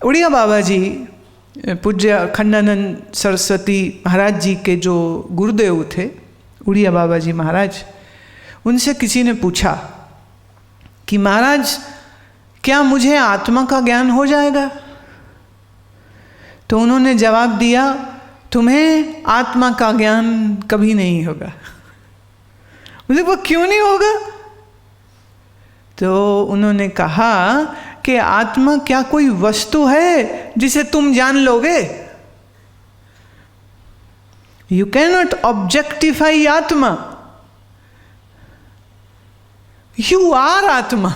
उड़िया बाबा जी, पूज्य अखंडानंद सरस्वती महाराज जी के जो गुरुदेव थे, उड़िया बाबा जी महाराज, उनसे किसी ने पूछा कि महाराज क्या मुझे आत्मा का ज्ञान हो जाएगा? तो उन्होंने जवाब दिया, तुम्हें आत्मा का ज्ञान कभी नहीं होगा। मुझे वो क्यों नहीं होगा? तो उन्होंने कहा कि आत्मा क्या कोई वस्तु है जिसे तुम जान लोगे? यू कैन नॉट ऑब्जेक्टिफाई आत्मा, यू आर आत्मा।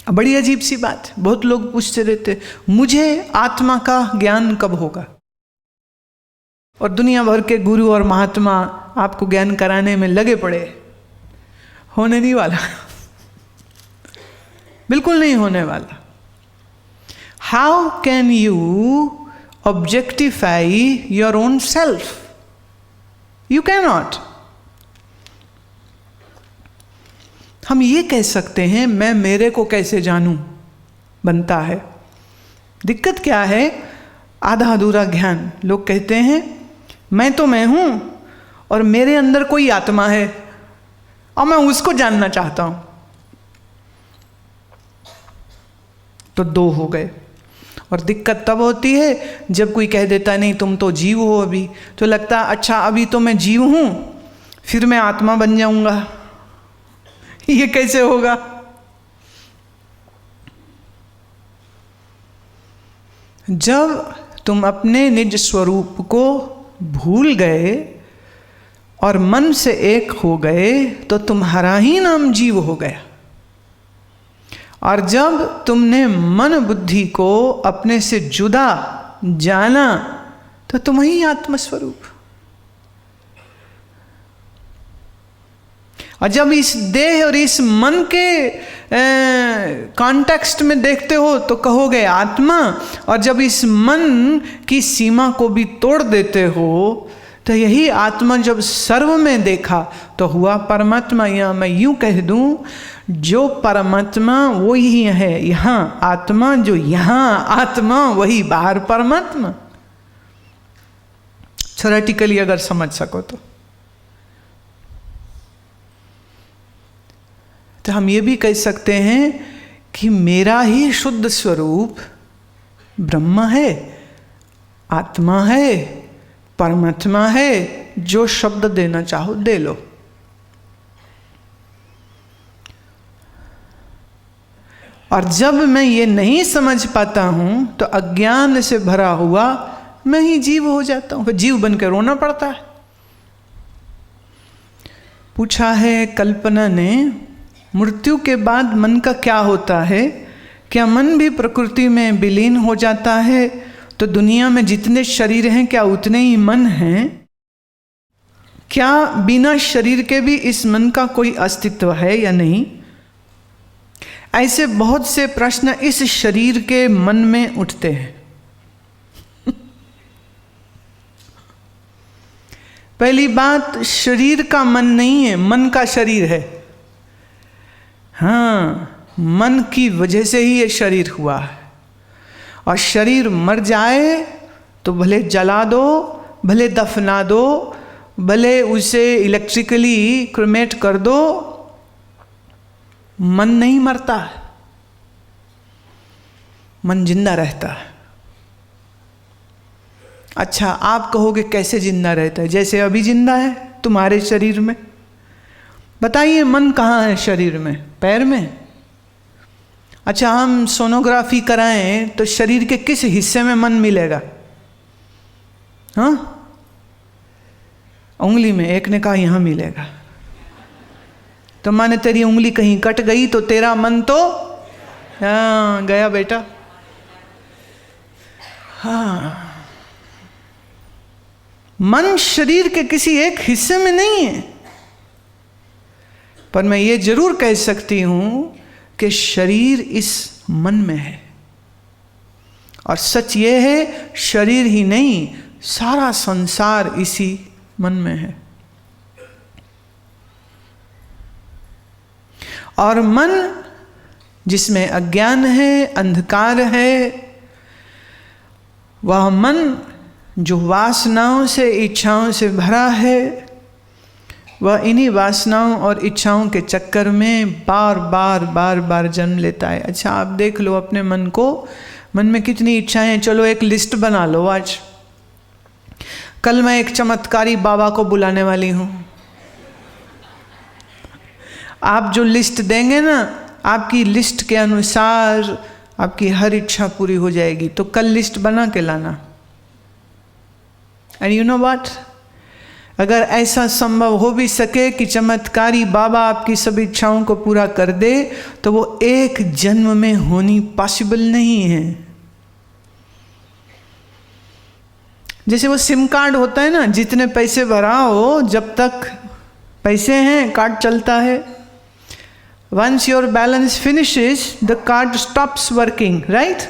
बड़ी अजीब सी बात, बहुत लोग पूछते रहते मुझे आत्मा का ज्ञान कब होगा, और दुनिया भर के गुरु और महात्मा आपको ज्ञान कराने में लगे पड़े। होने नहीं वाला, बिल्कुल नहीं होने वाला। How can you objectify your own self? You can not. हम ये कह सकते हैं मैं मेरे को कैसे जानूं, बनता है। दिक्कत क्या है? आधा अधूरा ज्ञान। लोग कहते हैं मैं तो मैं हूं और मेरे अंदर कोई आत्मा है और मैं उसको जानना चाहता हूं। तो दो हो गए। और दिक्कत तब होती है जब कोई कह देता नहीं तुम तो जीव हो अभी, तो लगता अच्छा अभी तो मैं जीव हूं फिर मैं आत्मा बन जाऊंगा। ये कैसे होगा? जब तुम अपने निज स्वरूप को भूल गए और मन से एक हो गए तो तुम्हारा ही नाम जीव हो गया। और जब तुमने मन बुद्धि को अपने से जुदा जाना तो तुम ही आत्मस्वरूप। और जब इस देह और इस मन के कॉन्टेक्स्ट में देखते हो तो कहोगे आत्मा, और जब इस मन की सीमा को भी तोड़ देते हो तो यही आत्मा जब सर्व में देखा तो हुआ परमात्मा। या मैं यूं कह दूं, जो परमात्मा वो ही है यहाँ आत्मा, जो यहाँ आत्मा वही बाहर परमात्मा। थ्योरेटिकली अगर समझ सको तो हम ये भी कह सकते हैं कि मेरा ही शुद्ध स्वरूप ब्रह्म है, आत्मा है, परमात्मा है। जो शब्द देना चाहो दे लो। और जब मैं ये नहीं समझ पाता हूं तो अज्ञान से भरा हुआ मैं ही जीव हो जाता हूं, फिर जीव बनकर रोना पड़ता है। पूछा है कल्पना ने, मृत्यु के बाद मन का क्या होता है? क्या मन भी प्रकृति में विलीन हो जाता है? तो दुनिया में जितने शरीर हैं क्या उतने ही मन हैं? क्या बिना शरीर के भी इस मन का कोई अस्तित्व है या नहीं? ऐसे बहुत से प्रश्न इस शरीर के मन में उठते हैं। पहली बात, शरीर का मन नहीं है, मन का शरीर है। हाँ, मन की वजह से ही ये शरीर हुआ है। और शरीर मर जाए तो भले जला दो, भले दफना दो, भले उसे इलेक्ट्रिकली क्रिमेट कर दो, मन नहीं मरता, मन जिंदा रहता है। अच्छा, आप कहोगे कैसे जिंदा रहता है? जैसे अभी जिंदा है तुम्हारे शरीर में। बताइए मन कहाँ है शरीर में? पैर में। अच्छा, हम सोनोग्राफी कराएं तो शरीर के किस हिस्से में मन मिलेगा? हाँ, उंगली में। एक ने कहा यहाँ मिलेगा। तो माने तेरी उंगली कहीं कट गई तो तेरा मन तो हाँ गया बेटा। हाँ, मन शरीर के किसी एक हिस्से में नहीं है। पर मैं ये जरूर कह सकती हूं कि शरीर इस मन में है। और सच ये है, शरीर ही नहीं, सारा संसार इसी मन में है। और मन जिसमें अज्ञान है, अंधकार है, वह मन जो वासनाओं से, इच्छाओं से भरा है, वह इन्हीं वासनाओं और इच्छाओं के चक्कर में बार बार जन्म लेता है। अच्छा, आप देख लो अपने मन को, मन में कितनी इच्छाएं हैं। चलो एक लिस्ट बना लो आज। कल मैं एक चमत्कारी बाबा को बुलाने वाली हूँ। आप जो लिस्ट देंगे ना, आपकी लिस्ट के अनुसार आपकी हर इच्छा पूरी हो जाएगी। तो कल लिस्ट बना के लाना। एंड यू नो व्हाट, अगर ऐसा संभव हो भी सके कि चमत्कारी बाबा आपकी सब इच्छाओं को पूरा कर दे, तो वो एक जन्म में होनी पॉसिबल नहीं है। जैसे वो सिम कार्ड होता है ना, जितने पैसे भराओ, जब तक पैसे हैं कार्ड चलता है। Once your balance finishes, the card stops working, right?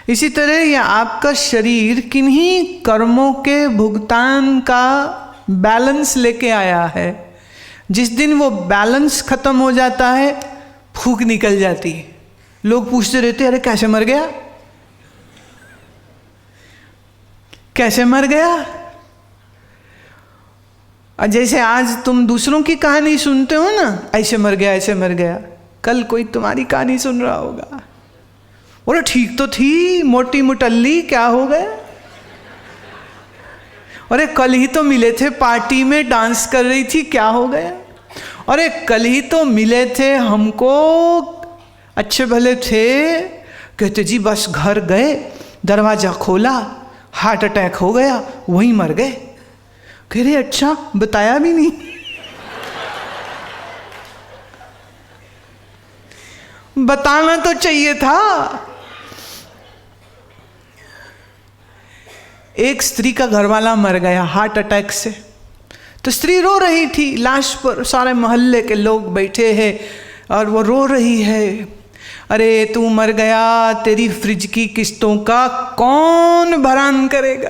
इसी तरह यह आपका शरीर किन्हीं कर्मों के भुगतान का बैलेंस लेके आया है। जिस दिन वो बैलेंस खत्म हो जाता है, फूंक निकल जाती है। लोग पूछते रहते, अरे कैसे मर गया, कैसे मर गया। और जैसे आज तुम दूसरों की कहानी सुनते हो ना, ऐसे मर गया, ऐसे मर गया, कल कोई तुम्हारी कहानी सुन रहा होगा, बोले ठीक तो थी, मोटी मुटल्ली, क्या हो गया। अरे कल ही तो मिले थे पार्टी में, डांस कर रही थी, क्या हो गया। अरे कल ही तो मिले थे, हमको अच्छे भले थे, कहते जी बस घर गए, दरवाजा खोला, हार्ट अटैक हो गया, वहीं मर गए। कह रहे अच्छा, बताया भी नहीं। बताना तो चाहिए था। एक स्त्री का घरवाला मर गया हार्ट अटैक से, तो स्त्री रो रही थी, लाश पर सारे मोहल्ले के लोग बैठे हैं और वो रो रही है, अरे तू मर गया, तेरी फ्रिज की किस्तों का कौन भरान करेगा।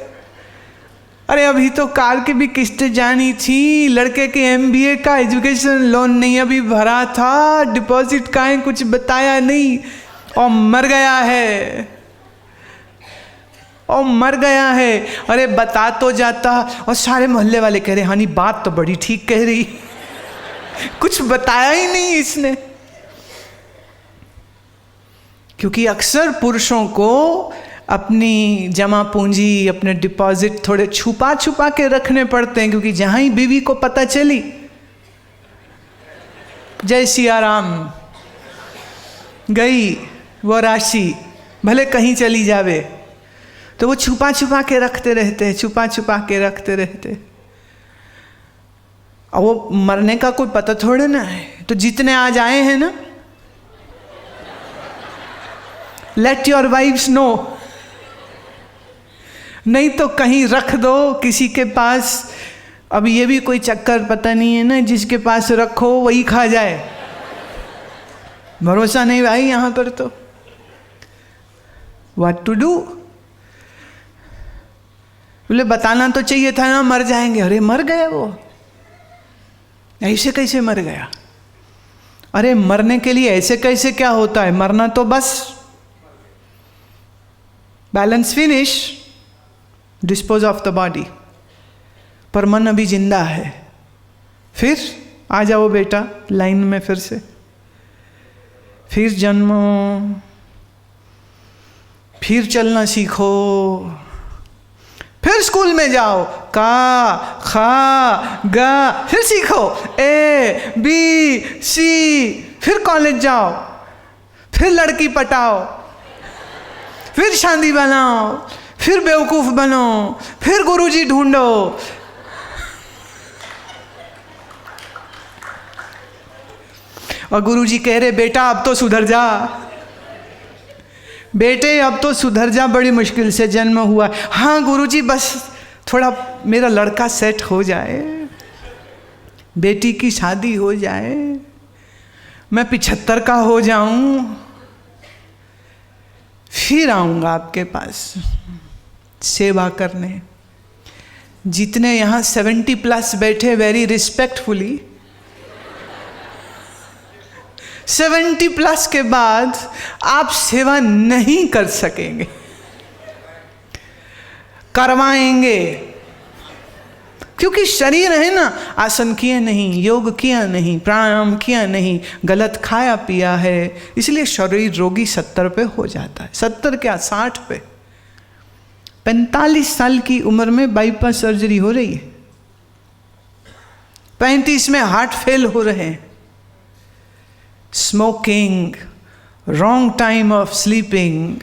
अरे अभी तो कार की भी किस्तें जानी थी, लड़के के MBA का एजुकेशन लोन नहीं अभी भरा था, डिपॉजिट का है कुछ बताया नहीं, और मर गया है, और मर गया है। अरे बता तो जाता। और सारे मोहल्ले वाले कह रहे हनी बात तो बड़ी ठीक कह रही, कुछ बताया ही नहीं इसने। क्योंकि अक्सर पुरुषों को अपनी जमा पूंजी, अपने डिपॉजिट थोड़े छुपा छुपा के रखने पड़ते हैं, क्योंकि जहां ही बीवी को पता चली, जय सिया राम, गई वो राशि, भले कहीं चली जावे, तो वो छुपा छुपा के रखते रहते, छुपा छुपा के रखते रहते। और वो मरने का कोई पता थोड़े ना है। तो जितने आज आए हैं ना, लेट योर वाइफ्स नो, नहीं तो कहीं रख दो किसी के पास। अब ये भी कोई चक्कर पता नहीं है ना, जिसके पास रखो वही खा जाए, भरोसा नहीं भाई यहाँ पर। तो व्हाट टू डू। बोले बताना तो चाहिए था ना, मर जाएंगे। अरे मर गए वो, ऐसे कैसे मर गया। अरे मरने के लिए ऐसे कैसे क्या होता है, मरना तो बस balance finish, dispose of the body. पर मन अभी जिंदा है। फिर आ जाओ बेटा लाइन में, फिर से, फिर जन्मो, फिर चलना सीखो, फिर स्कूल में जाओ, का खा गा फिर सीखो, ABC, फिर कॉलेज जाओ, फिर लड़की पटाओ, फिर शादी बनाओ, फिर बेवकूफ बनो, फिर गुरुजी ढूंढो। और गुरुजी कह रहे बेटा अब तो सुधर जा, बेटे अब तो सुधर जा, बड़ी मुश्किल से जन्म हुआ। हाँ गुरुजी बस थोड़ा मेरा लड़का सेट हो जाए, बेटी की शादी हो जाए, मैं 75 का हो जाऊं, फिर आऊंगा आपके पास सेवा करने। जितने यहाँ 70+ बैठे वेरी रिस्पेक्टफुली, 70+ के बाद आप सेवा नहीं कर सकेंगे। करवाएंगे, क्योंकि शरीर है ना, आसन किए नहीं, योग किया नहीं, प्राणायाम किया नहीं, गलत खाया पिया है, इसलिए शरीर रोगी 70 पे हो जाता है। 70 क्या, 60 पे। 45 साल की उम्र में बाईपास सर्जरी हो रही है, 35 में हार्ट फेल हो रहे हैं। Smoking, wrong time of sleeping,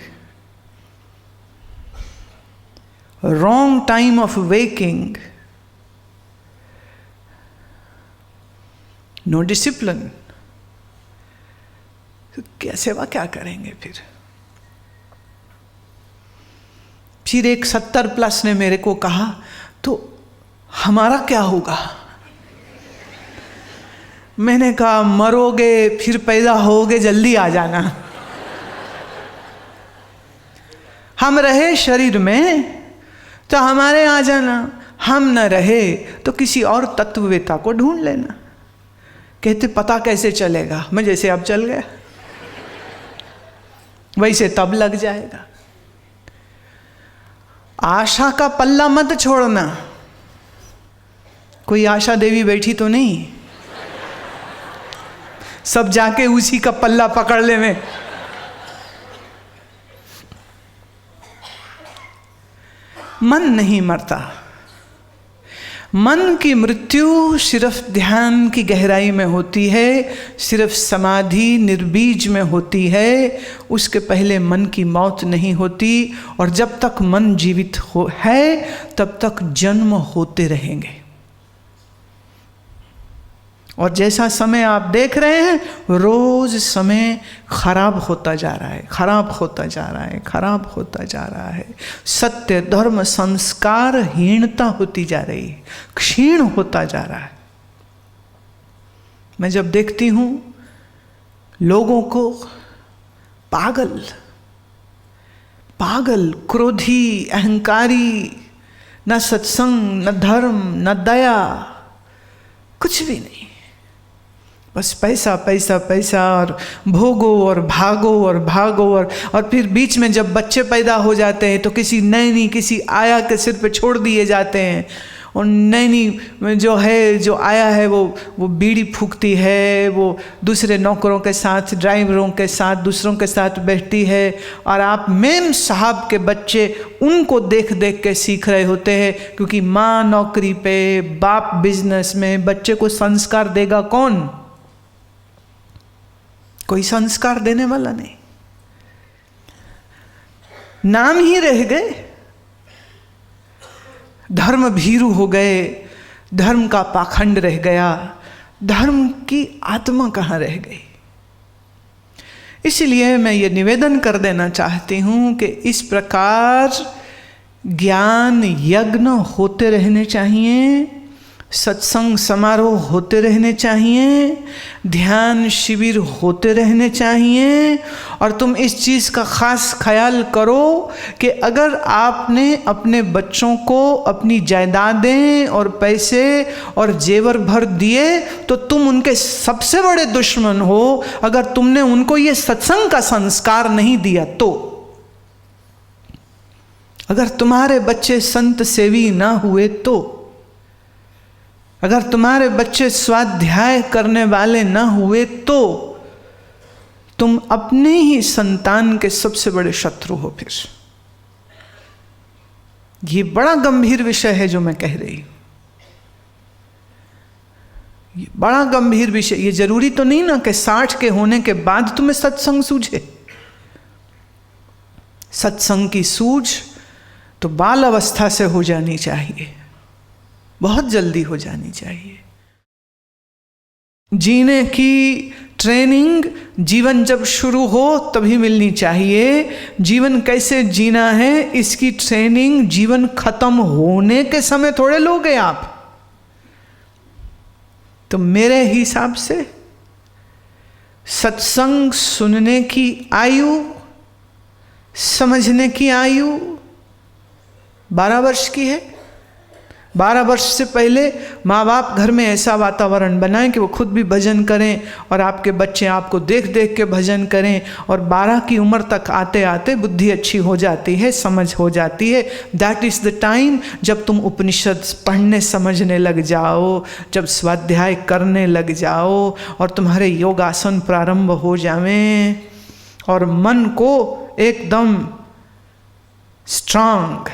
wrong time of waking, no discipline, क्या सेवा क्या करेंगे फिर एक 70+ ने मेरे को कहा, तो हमारा क्या होगा? मैंने कहा, मरोगे फिर पैदा होगे, जल्दी आ जाना। हम रहे शरीर में तो हमारे आ जाना, हम न रहे तो किसी और तत्ववेता को ढूंढ लेना। कहते पता कैसे चलेगा? मैं जैसे अब चल गया वैसे तब लग जाएगा। आशा का पल्ला मत छोड़ना। कोई आशा देवी बैठी तो नहीं, सब जाके उसी का पल्ला पकड़ ले में। मन नहीं मरता। मन की मृत्यु सिर्फ ध्यान की गहराई में होती है, सिर्फ समाधि निर्बीज में होती है। उसके पहले मन की मौत नहीं होती। और जब तक मन जीवित है तब तक जन्म होते रहेंगे। और जैसा समय आप देख रहे हैं, रोज समय खराब होता जा रहा है, खराब होता जा रहा है, खराब होता जा रहा है। सत्य, धर्म, संस्कार हीनता होती जा रही है, क्षीण होता जा रहा है। मैं जब देखती हूँ लोगों को पागल, पागल, क्रोधी, अहंकारी, न सत्संग, न धर्म, न दया, कुछ भी नहीं, बस पैसा पैसा पैसा, और भोगो और भागो और भागो। और फिर बीच में जब बच्चे पैदा हो जाते हैं तो किसी नैनी, किसी आया के सिर पे छोड़ दिए जाते हैं। और नैनी जो है, जो आया है, वो बीड़ी फूकती है, वो दूसरे नौकरों के साथ, ड्राइवरों के साथ, दूसरों के साथ बैठती है। और आप मेम साहब के बच्चे उनको देख देख के सीख रहे होते हैं, क्योंकि माँ नौकरी पे, बाप बिजनेस में, बच्चे को संस्कार देगा कौन? कोई संस्कार देने वाला नहीं। नाम ही रह गए, धर्म भीरू हो गए, धर्म का पाखंड रह गया, धर्म की आत्मा कहाँ रह गई? इसलिए मैं ये निवेदन कर देना चाहती हूँ कि इस प्रकार ज्ञान यज्ञ होते रहने चाहिए, सत्संग समारोह होते रहने चाहिए, ध्यान शिविर होते रहने चाहिए। और तुम इस चीज़ का ख़ास ख्याल करो कि अगर आपने अपने बच्चों को अपनी जायदादें और पैसे और जेवर भर दिए तो तुम उनके सबसे बड़े दुश्मन हो, अगर तुमने उनको ये सत्संग का संस्कार नहीं दिया तो। अगर तुम्हारे बच्चे संत सेवी ना हुए तो, अगर तुम्हारे बच्चे स्वाध्याय करने वाले न हुए तो, तुम अपने ही संतान के सबसे बड़े शत्रु हो। फिर ये बड़ा गंभीर विषय है जो मैं कह रही हूं, ये बड़ा गंभीर विषय। ये जरूरी तो नहीं ना कि 60 के होने के बाद तुम्हें सत्संग सूझे। सत्संग की सूझ तो बाल अवस्था से हो जानी चाहिए, बहुत जल्दी हो जानी चाहिए। जीने की ट्रेनिंग जीवन जब शुरू हो तभी मिलनी चाहिए। जीवन कैसे जीना है इसकी ट्रेनिंग जीवन खत्म होने के समय थोड़े लोगे आप। तो मेरे हिसाब से सत्संग सुनने की आयु, समझने की आयु 12 वर्ष की है। 12 वर्ष से पहले माँ बाप घर में ऐसा वातावरण बनाएं कि वो खुद भी भजन करें और आपके बच्चे आपको देख देख के भजन करें। और 12 की उम्र तक आते आते बुद्धि अच्छी हो जाती है, समझ हो जाती है। दैट इज़ द टाइम जब तुम उपनिषद पढ़ने समझने लग जाओ, जब स्वाध्याय करने लग जाओ और तुम्हारे योगासन प्रारंभ हो जावें और मन को एकदम स्ट्रांग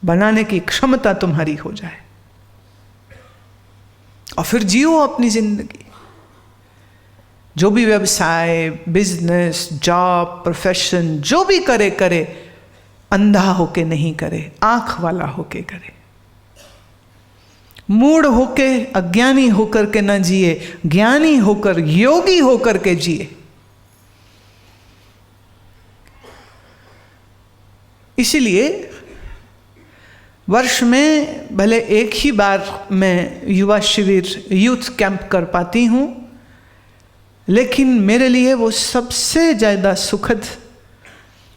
बनाने की क्षमता तुम्हारी हो जाए, और फिर जियो अपनी जिंदगी। जो भी व्यवसाय, बिजनेस, जॉब, प्रोफेशन जो भी करे करे, अंधा होके नहीं करे, आंख वाला होके करे। मूढ़ होके, अज्ञानी होकर के न जिए, ज्ञानी होकर, योगी होकर के जिए। इसीलिए वर्ष में भले एक ही बार मैं युवा शिविर, यूथ कैंप कर पाती हूँ, लेकिन मेरे लिए वो सबसे ज़्यादा सुखद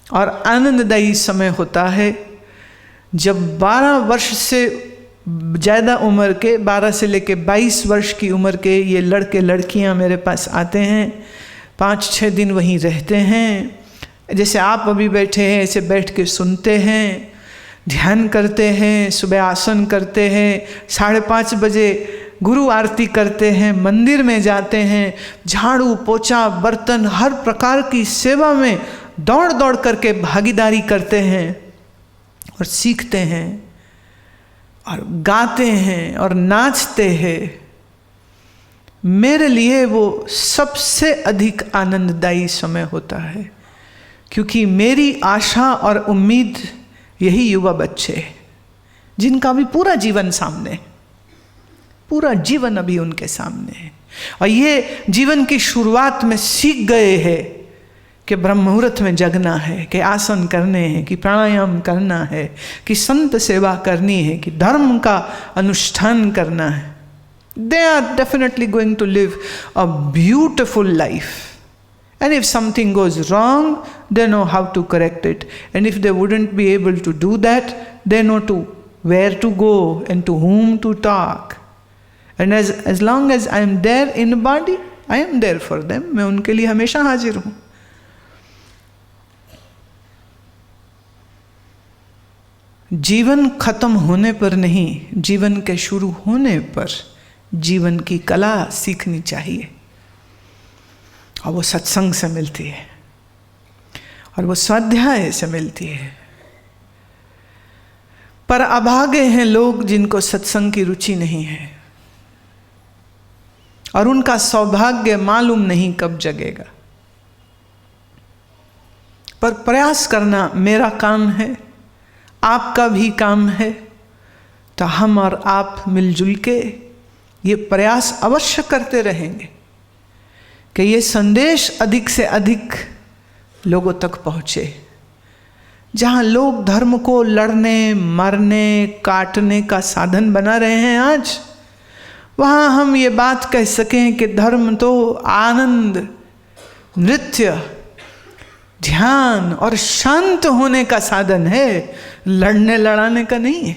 और आनंददायी समय होता है जब 12 वर्ष से ज़्यादा उम्र के, 12 से लेके 22 वर्ष की उम्र के ये लड़के लड़कियाँ मेरे पास आते हैं, 5-6 दिन वहीं रहते हैं। जैसे आप अभी बैठे हैं ऐसे बैठ के सुनते हैं, ध्यान करते हैं, सुबह आसन करते हैं, 5:30 बजे गुरु आरती करते हैं, मंदिर में जाते हैं, झाड़ू पोछा बर्तन हर प्रकार की सेवा में दौड़ दौड़ करके भागीदारी करते हैं और सीखते हैं और गाते हैं और नाचते हैं। मेरे लिए वो सबसे अधिक आनंददायी समय होता है, क्योंकि मेरी आशा और उम्मीद यही युवा बच्चे हैं जिनका भी पूरा जीवन सामने है, पूरा जीवन अभी उनके सामने है। और ये जीवन की शुरुआत में सीख गए हैं कि ब्रह्म मुहूर्त में जगना है, कि आसन करने हैं, कि प्राणायाम करना है, कि संत सेवा करनी है, कि धर्म का अनुष्ठान करना है। They are definitely going to live a beautiful life. And if something goes wrong, they know how to correct it. And if they wouldn't be able to do that, they know where to go and to whom to talk. And as long as I am there in the body, I am there for them. मैं उनके लिए हमेशा हाजिर हूँ। जीवन खत्म होने पर नहीं, जीवन के शुरू होने पर जीवन की कला सीखनी चाहिए, और वो सत्संग से मिलती है और वो स्वाध्याय से मिलती है। पर अभागे हैं लोग जिनको सत्संग की रुचि नहीं है, और उनका सौभाग्य मालूम नहीं कब जगेगा। पर प्रयास करना मेरा काम है, आपका भी काम है। तो हम और आप मिलजुल के ये प्रयास अवश्य करते रहेंगे कि ये संदेश अधिक से अधिक लोगों तक पहुँचे। जहाँ लोग धर्म को लड़ने, मरने, काटने का साधन बना रहे हैं आज, वहाँ हम ये बात कह सकें कि धर्म तो आनंद, नृत्य, ध्यान और शांत होने का साधन है, लड़ने लड़ाने का नहीं है।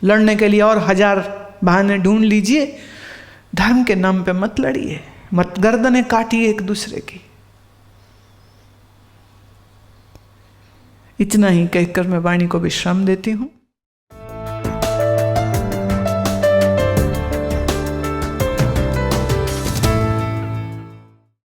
लड़ने के लिए और 1000 बहाने ढूंढ लीजिए, धर्म के नाम पे मत लड़िए, मत गर्दनें काटिए एक दूसरे की। इतना ही कहकर मैं वाणी को विश्राम देती हूँ।